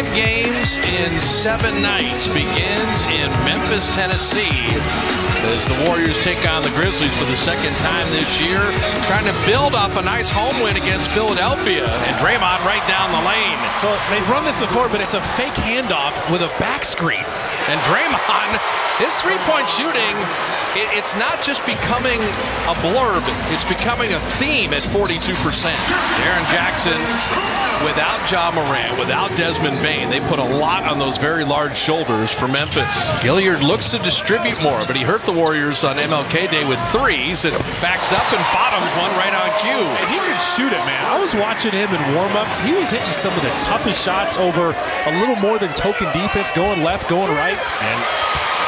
5 games in 7 nights begins in Memphis, Tennessee, as the Warriors take on the Grizzlies for the second time this year, trying to build off a nice home win against Philadelphia. And Draymond right down the lane. So they've run this before, but it's a fake handoff with a back screen. And Draymond, his three-point shooting, it's not just becoming a blurb, it's becoming a theme at 42%. Jaren Jackson, without Ja Morant, without Desmond Bane, they put a lot on those very large shoulders for Memphis. Gilliard looks to distribute more, but he hurt the Warriors on MLK Day with threes and backs up and bottoms one right on cue. And he can shoot it, man. I was watching him in warm-ups. He was hitting some of the toughest shots over a little more than token defense, going left, going right. And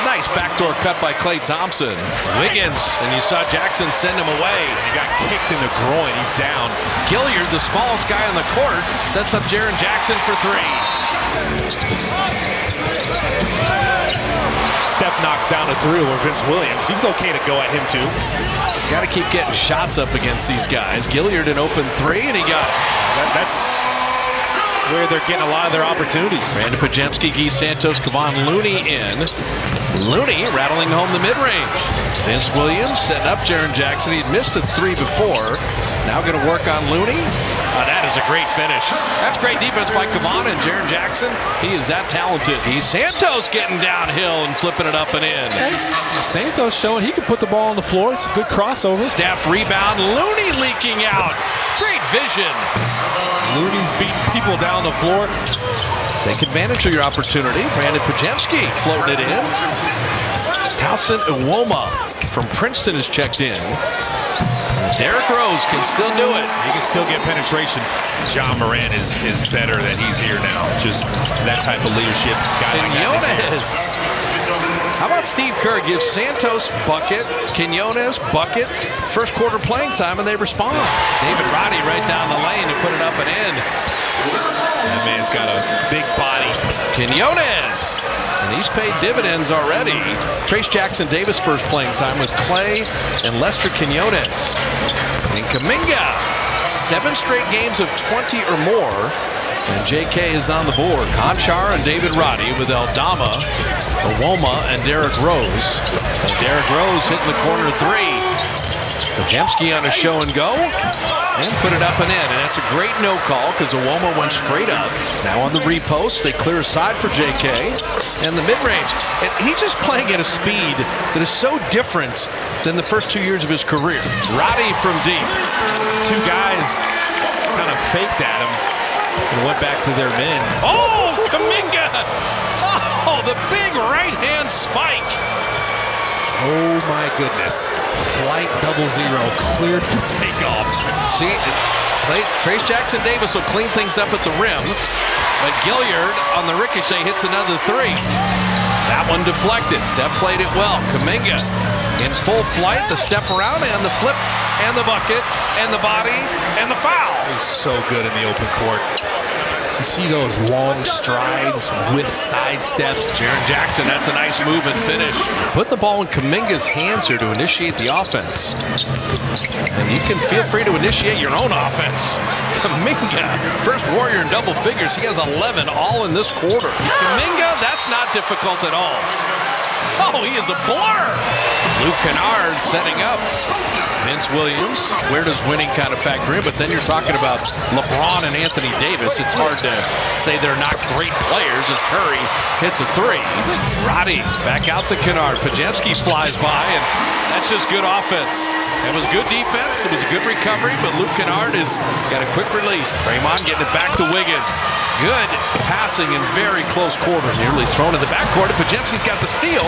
nice backdoor cut by Klay Thompson. Wiggins, and you saw Jackson send him away. He got kicked in the groin. He's down. Gilliard, the smallest guy on the court, sets up Jaren Jackson for 3. Steph knocks down a 3 over Vince Williams. He's okay to go at him too. Got to keep getting shots up against these guys. Gilliard an open 3, and he got it. That's where they're getting a lot of their opportunities. Brandon Pajemski, Guy Santos, Kevon Looney in. Looney rattling home the mid-range. Vince Williams setting up Jaren Jackson. He'd missed a 3 before. Now going to work on Looney. That is a great finish. That's great defense by Kevon and Jaren Jackson. He is that talented. He's Santos getting downhill and flipping it up and in. Santos showing he can put the ball on the floor. It's a good crossover. Steph rebound. Looney leaking out. Great vision. Looney's beating people down the floor. Take advantage of your opportunity. Brandon Pajemski floating it in. Towson Uwoma from Princeton is checked in. Derrick Rose can still do it. He can still get penetration. Ja Morant is better that he's here now. Just that type of leadership. Quinones. How about Steve Kerr gives Santos bucket, Quinones bucket, first quarter playing time, and they respond. David Roddy right down the lane to put it up and in. That man's got a big body. Quinones. And he's paid dividends already. Trace Jackson Davis first playing time with Klay and Lester Quinones. And Kuminga, 7 straight games of 20 or more. And JK is on the board. Conchar and David Roddy with Aldama, Uwoma, and Derrick Rose. And Derrick Rose hitting the corner 3. Pajemski on a show and go. And put it up and in. And that's a great no call because Uwoma went straight up. Now on the repost, they clear aside for JK. And the mid-range. And he's just playing at a speed that is so different than the first 2 years of his career. Roddy from deep. 2 guys kind of faked at him and went back to their men. Oh, Kuminga! Oh, the big right-hand spike. Oh my goodness. Flight 00 cleared for takeoff. See, Trace Jackson Davis will clean things up at the rim, but Gilliard on the ricochet hits another 3. That one deflected. Steph played it well. Kuminga in full flight, the step around and the flip and the bucket and the body and the foul. He's so good in the open court. You see those long strides with side steps. Jaren Jackson, that's a nice move and finish. Put the ball in Kuminga's hands here to initiate the offense. And you can feel free to initiate your own offense. Kuminga, first Warrior in double figures. He has 11 all in this quarter. Kuminga, that's not difficult at all. Oh, he is a blur. Luke Kennard setting up. Vince Williams, where does winning kind of factor in? But then you're talking about LeBron and Anthony Davis. It's hard to say they're not great players as Curry hits a 3. Roddy back out to Kennard. Pajemski flies by, and that's just good offense. It was good defense. It was a good recovery, but Luke Kennard has got a quick release. Draymond getting it back to Wiggins. Good passing in very close quarter. Nearly thrown in the backcourt. Pajemski's got the steal.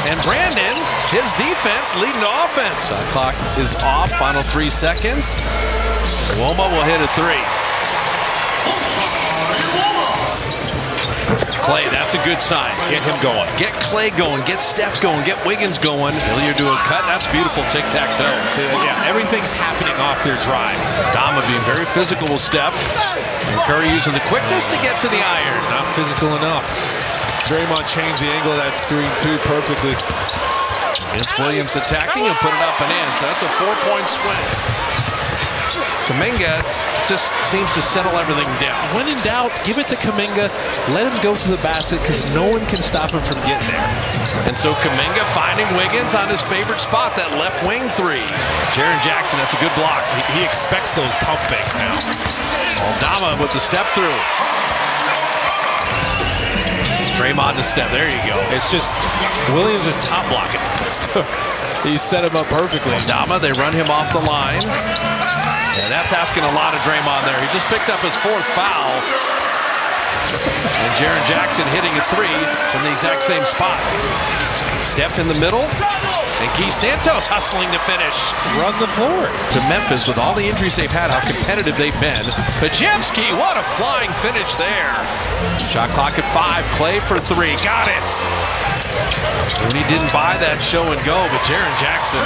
And Brandon, his defense leading to offense. Clock is off. Final 3 seconds. Uwoma will hit a 3. Klay, that's a good sign. Get him going. Get Klay going. Get Steph going. Get Wiggins going. Hilliard do a cut. That's beautiful tic-tac-toe. Yeah, everything's happening off their drives. Dama being very physical with Steph. And Curry using the quickness to get to the iron. Not physical enough. Draymond changed the angle of that screen too perfectly. Vince Williams attacking and put it up and in. So that's a 4-point swing. Kuminga just seems to settle everything down. When in doubt, give it to Kuminga. Let him go to the basket because no one can stop him from getting there. And so Kuminga finding Wiggins on his favorite spot, that left wing three. Jaren Jackson, that's a good block. He expects those pump fakes now. Aldama with the step through. Draymond to step. There you go. It's just Williams is top blocking. So he set him up perfectly. Aldama, they run him off the line. And that's asking a lot of Draymond there. He just picked up his 4th foul. And Jaren Jackson hitting a 3 from the exact same spot. Steph in the middle. And Keith Santos hustling to finish. Run the floor. To Memphis with all the injuries they've had, how competitive they've been. Podziemski, what a flying finish there. Shot clock at 5. Clay for 3. Got it. Looney didn't buy that show and go, but Jaren Jackson,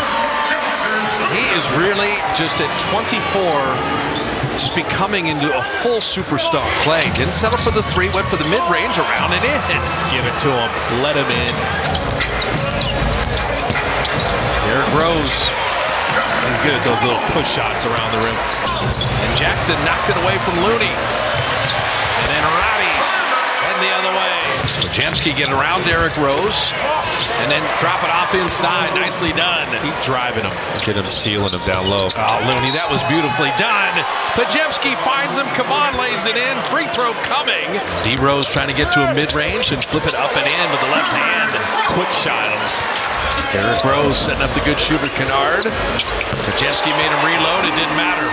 he is really just at 24, just becoming into a full superstar. Clay didn't settle for the 3, went for the mid-range, around and in. Give it to him. Let him in. Derrick Rose. He's good at those little push shots around the rim. And Jackson knocked it away from Looney. And then Roddy heading the other way. Podziemski getting around Derrick Rose. And then drop it off inside. Nicely done. Keep driving him. Get him sealing him down low. Oh, Looney, that was beautifully done. Podziemski finds him. Come on, lays it in. Free throw coming. D. Rose trying to get to a mid-range and flip it up and in with the left hand. Quick shot on him. Derrick Rose setting up the good shooter Kennard. Podziemski made him reload. It didn't matter.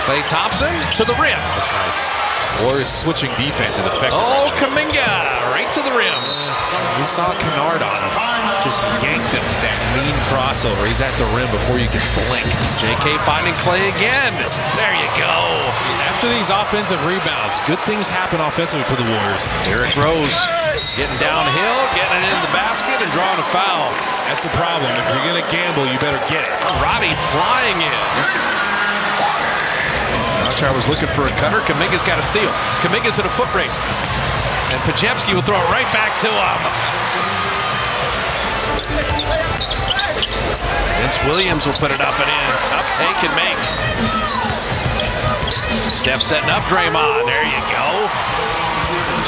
Klay Thompson to the rim. That's nice. Warriors switching defense is effective. Oh, Kuminga right to the rim. We saw Kennard on him. Just yanked him with that mean crossover. He's at the rim before you can blink. JK finding Klay again. There you go. After these offensive rebounds, good things happen offensively for the Warriors. Derrick Rose getting downhill, getting it in the basket, and drawing a foul. That's the problem. If you're going to gamble, you better get it. Roddy flying in. I was looking for a cutter. Kuminga's got a steal. Kuminga's in a foot race. And Podziemski will throw it right back to him. Vince Williams will put it up and in. Tough take and make. Steph setting up Draymond. There you go.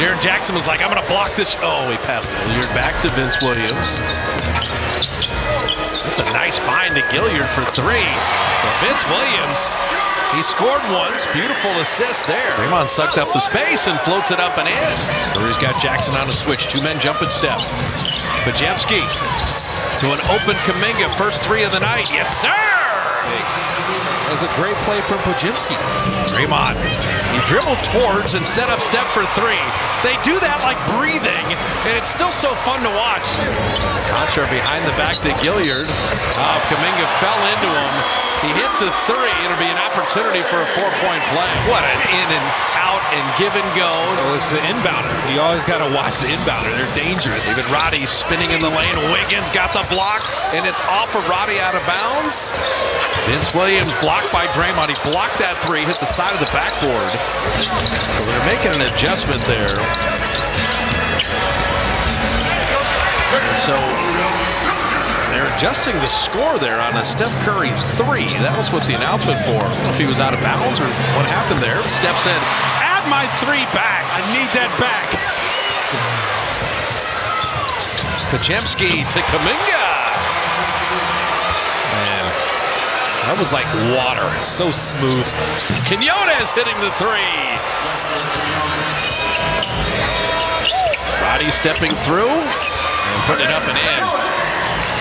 Jaren Jackson was like, I'm going to block this. Oh, he passed it. Gilliard back to Vince Williams. That's a nice find to Gilliard for 3. But Vince Williams, he scored once. Beautiful assist there. Draymond sucked up the space and floats it up and in. Warriors got Jackson on a switch. 2 men jumping Steph. Podziemski to an open Kuminga. First 3 of the night. Yes, sir! That was a great play from Podziemski. Draymond, he dribbled towards and set up Steph for 3. They do that like breathing, and it's still so fun to watch. Contra behind the back to Gilliard. Kuminga fell into him. He hit the 3. It'll be an opportunity for a 4-point play. What an in and out and give and go. Well, it's the inbounder. You always got to watch the inbounder. They're dangerous. Even Roddy spinning in the lane. Wiggins got the block, and it's off of Roddy out of bounds. Vince Williams blocked by Draymond. He blocked that 3, hit the side of the backboard. So they're making an adjustment there. So they're adjusting the score there on a Steph Curry 3. That was what the announcement for. I don't know if he was out of bounds or what happened there. Steph said, add my 3 back. I need that back. Podziemski to Kuminga. Man, that was like water. So smooth. Quinones hitting the 3. Roddy stepping through and putting it up and in.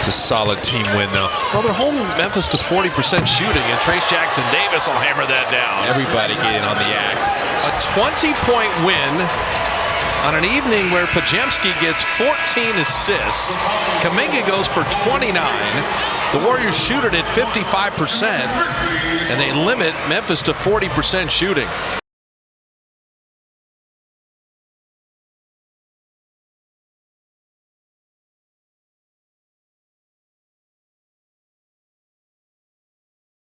It's a solid team win, though. Well, they're holding Memphis to 40% shooting, and Trace Jackson Davis will hammer that down. Everybody getting on the act. A 20-point win on an evening where Podziemski gets 14 assists. Kuminga goes for 29. The Warriors shoot it at 55%, and they limit Memphis to 40% shooting.